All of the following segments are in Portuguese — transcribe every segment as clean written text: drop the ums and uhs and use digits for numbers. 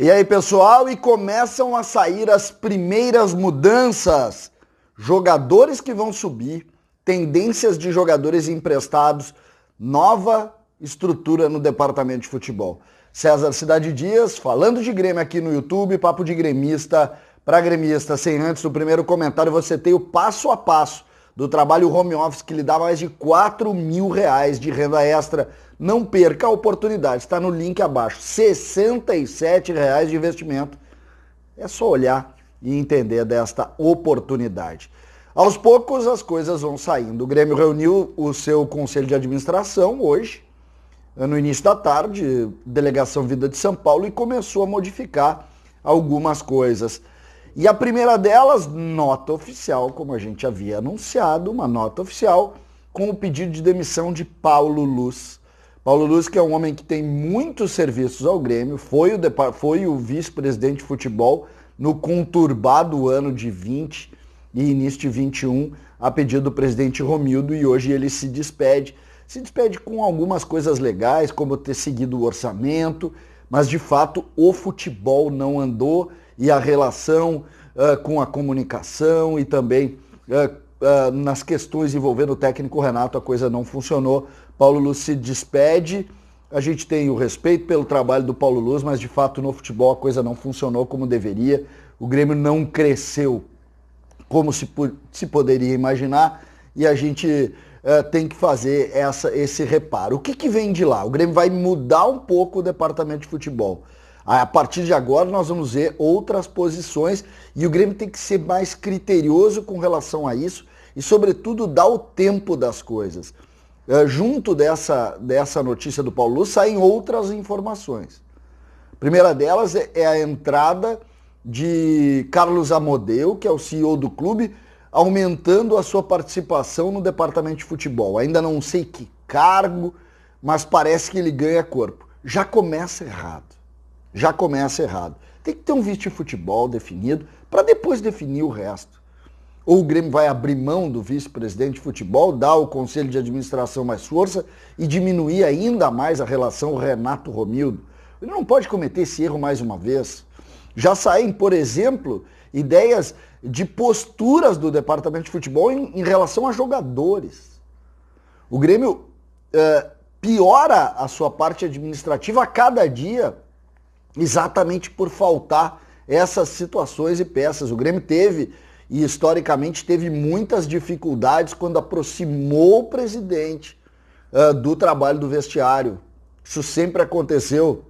E aí, pessoal, e começam a sair as primeiras mudanças. Jogadores que vão subir, tendências de jogadores emprestados, nova estrutura no departamento de futebol. César Cidade Dias, falando de Grêmio aqui no YouTube, papo de gremista para gremista. Sem antes, no primeiro comentário, você tem o passo a passo do trabalho home office que lhe dá mais de R$4.000 de renda extra. Não perca a oportunidade, está no link abaixo. R$67 de investimento. É só olhar e entender desta oportunidade. Aos poucos as coisas vão saindo. O Grêmio reuniu o seu conselho de administração hoje, no início da tarde, delegação Vida de São Paulo, e começou a modificar algumas coisas. E a primeira delas, nota oficial, como a gente havia anunciado, uma nota oficial com o pedido de demissão de Paulo Luz. Paulo Luz, que é um homem que tem muitos serviços ao Grêmio, foi o vice-presidente de futebol no conturbado ano de 20 e início de 21, a pedido do presidente Romildo, e hoje ele se despede. Se despede com algumas coisas legais, como ter seguido o orçamento, mas de fato o futebol não andou e a relação com a comunicação e também nas questões envolvendo o técnico Renato, a coisa não funcionou. Paulo Luz se despede, a gente tem o respeito pelo trabalho do Paulo Luz, mas de fato no futebol a coisa não funcionou como deveria, o Grêmio não cresceu como se poderia imaginar, e a gente tem que fazer esse reparo. O que vem de lá? O Grêmio vai mudar um pouco o departamento de futebol. A partir de agora nós vamos ver outras posições e o Grêmio tem que ser mais criterioso com relação a isso e, sobretudo, dar o tempo das coisas. Junto dessa notícia do Paulo Luz saem outras informações. A primeira delas é a entrada de Carlos Amodeu, que é o CEO do clube, aumentando a sua participação no departamento de futebol. Ainda não sei que cargo, mas parece que ele ganha corpo. Já começa errado. Tem que ter um vice de futebol definido para depois definir o resto. Ou o Grêmio vai abrir mão do vice-presidente de futebol, dar ao conselho de administração mais força e diminuir ainda mais a relação Renato Romildo. Ele não pode cometer esse erro mais uma vez. Já saem, por exemplo, ideias de posturas do departamento de futebol em relação a jogadores. O Grêmio piora a sua parte administrativa a cada dia, exatamente por faltar essas situações e peças. O Grêmio teve, e historicamente teve muitas dificuldades quando aproximou o presidente do trabalho do vestiário. Isso sempre aconteceu.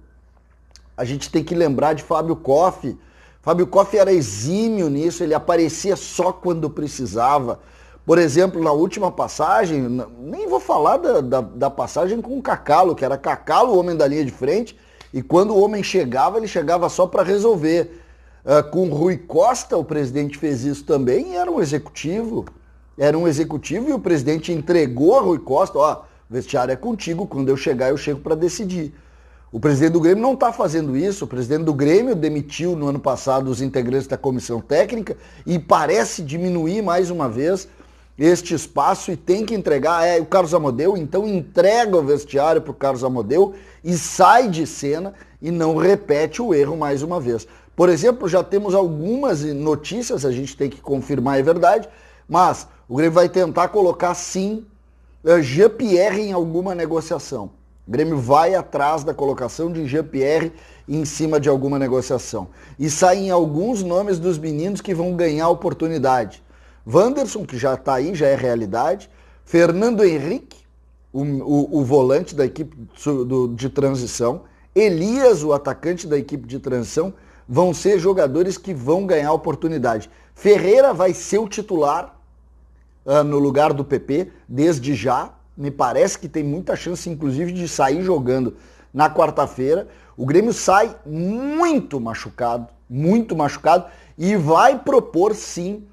A gente tem que lembrar de Fábio Koff. Fábio Koff era exímio nisso, ele aparecia só quando precisava. Por exemplo, na última passagem, nem vou falar da passagem com o Cacalo, que era Cacalo o homem da linha de frente, e quando o homem chegava, ele chegava só para resolver. Com o Rui Costa, o presidente fez isso também, e era um executivo e o presidente entregou a Rui Costa, o vestiário é contigo, quando eu chegar eu chego para decidir. O presidente do Grêmio não está fazendo isso. O presidente do Grêmio demitiu no ano passado os integrantes da comissão técnica e parece diminuir mais uma vez este espaço e tem que entregar. O Carlos Amodeu, então entrega o vestiário para o Carlos Amodeu e sai de cena e não repete o erro mais uma vez. Por exemplo, já temos algumas notícias, a gente tem que confirmar, é verdade, mas o Grêmio vai tentar colocar sim Jean-Pierre em alguma negociação. O Grêmio vai atrás da colocação de Jean-Pierre em cima de alguma negociação. E saem alguns nomes dos meninos que vão ganhar oportunidade. Wanderson, que já está aí, já é realidade. Fernando Henrique, o volante da equipe de transição. Elias, o atacante da equipe de transição, vão ser jogadores que vão ganhar oportunidade. Ferreira vai ser o titular no lugar do PP, desde já. Me parece que tem muita chance, inclusive, de sair jogando na quarta-feira. O Grêmio sai muito machucado, e vai propor, sim,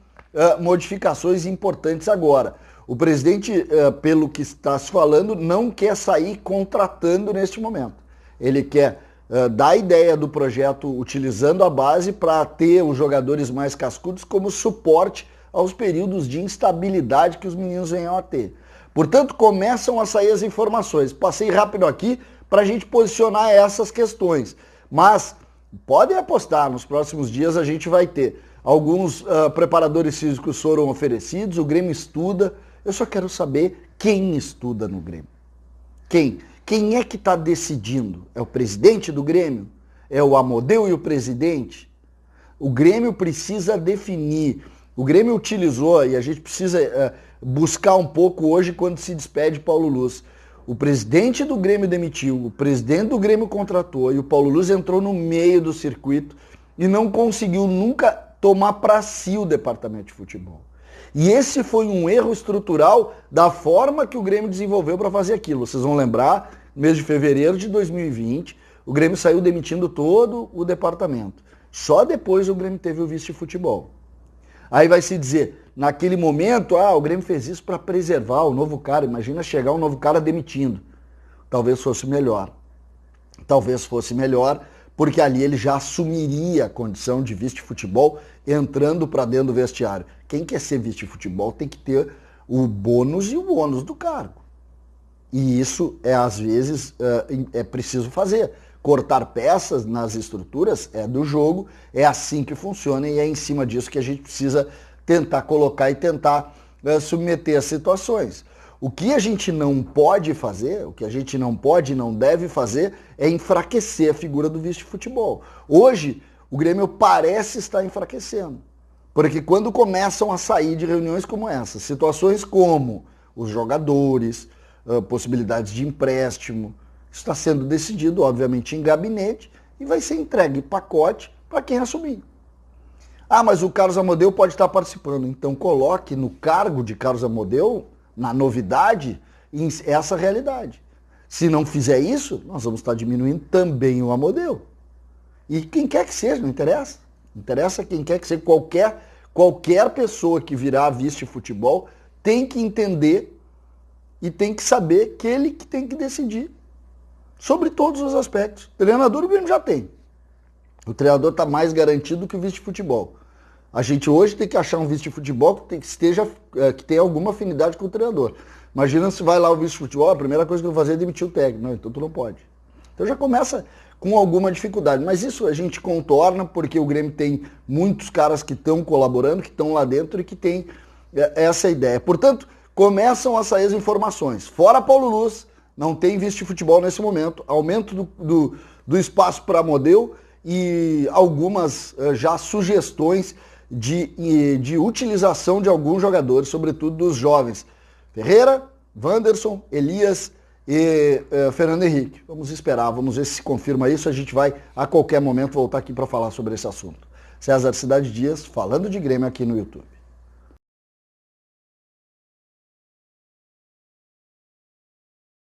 modificações importantes agora. O presidente, pelo que está se falando, não quer sair contratando neste momento. Ele quer dar a ideia do projeto utilizando a base para ter os jogadores mais cascudos como suporte aos períodos de instabilidade que os meninos venham a ter. Portanto, começam a sair as informações. Passei rápido aqui para a gente posicionar essas questões. Mas Podem apostar, nos próximos dias a gente vai ter. Alguns preparadores físicos foram oferecidos, o Grêmio estuda. Eu só quero saber quem estuda no Grêmio. Quem? Quem é que está decidindo? É o presidente do Grêmio? É o Amodeu e o presidente? O Grêmio precisa definir. O Grêmio utilizou, e a gente precisa buscar um pouco hoje quando se despede Paulo Luz. O presidente do Grêmio demitiu, o presidente do Grêmio contratou e o Paulo Luz entrou no meio do circuito e não conseguiu nunca tomar para si o departamento de futebol. E esse foi um erro estrutural da forma que o Grêmio desenvolveu para fazer aquilo. Vocês vão lembrar, no mês de fevereiro de 2020, o Grêmio saiu demitindo todo o departamento. Só depois o Grêmio teve o vice de futebol. Aí vai se dizer, naquele momento, o Grêmio fez isso para preservar o novo cara. Imagina chegar um novo cara demitindo. Talvez fosse melhor. Talvez fosse melhor, porque ali ele já assumiria a condição de vice de futebol entrando para dentro do vestiário. Quem quer ser vice de futebol tem que ter o bônus e o ônus do cargo. E isso às vezes é preciso fazer. Cortar peças nas estruturas é do jogo, é assim que funciona e é em cima disso que a gente precisa tentar colocar e tentar submeter as situações. O que a gente não pode fazer, o que a gente não pode e não deve fazer é enfraquecer a figura do vice de futebol. Hoje, o Grêmio parece estar enfraquecendo, porque quando começam a sair de reuniões como essa, situações como os jogadores, possibilidades de empréstimo, está sendo decidido, obviamente, em gabinete e vai ser entregue pacote para quem assumir. Mas o Carlos Amodeu pode estar participando. Então coloque no cargo de Carlos Amodeu, na novidade, essa realidade. Se não fizer isso, nós vamos estar diminuindo também o Amodeu. E quem quer que seja, não interessa. Interessa quem quer que seja. Qualquer pessoa que virar vice de futebol tem que entender e tem que saber que ele que tem que decidir sobre todos os aspectos. O treinador o Grêmio já tem. O treinador está mais garantido que o vice de futebol. A gente hoje tem que achar um vice de futebol que tenha alguma afinidade com o treinador. Imagina se vai lá o vice de futebol, a primeira coisa que eu vou fazer é demitir o técnico. Não, então tu não pode. Então já começa com alguma dificuldade. Mas isso a gente contorna porque o Grêmio tem muitos caras que estão colaborando, que estão lá dentro e que tem essa ideia. Portanto, começam a sair as informações. Fora Paulo Luz, não tem vice de futebol nesse momento. Aumento do espaço para Amodeu e algumas já sugestões de utilização de alguns jogadores, sobretudo dos jovens. Ferreira, Wanderson, Elias e Fernando Henrique. Vamos esperar, vamos ver se se confirma isso. A gente vai a qualquer momento voltar aqui para falar sobre esse assunto. César Cidade Dias, falando de Grêmio aqui no YouTube.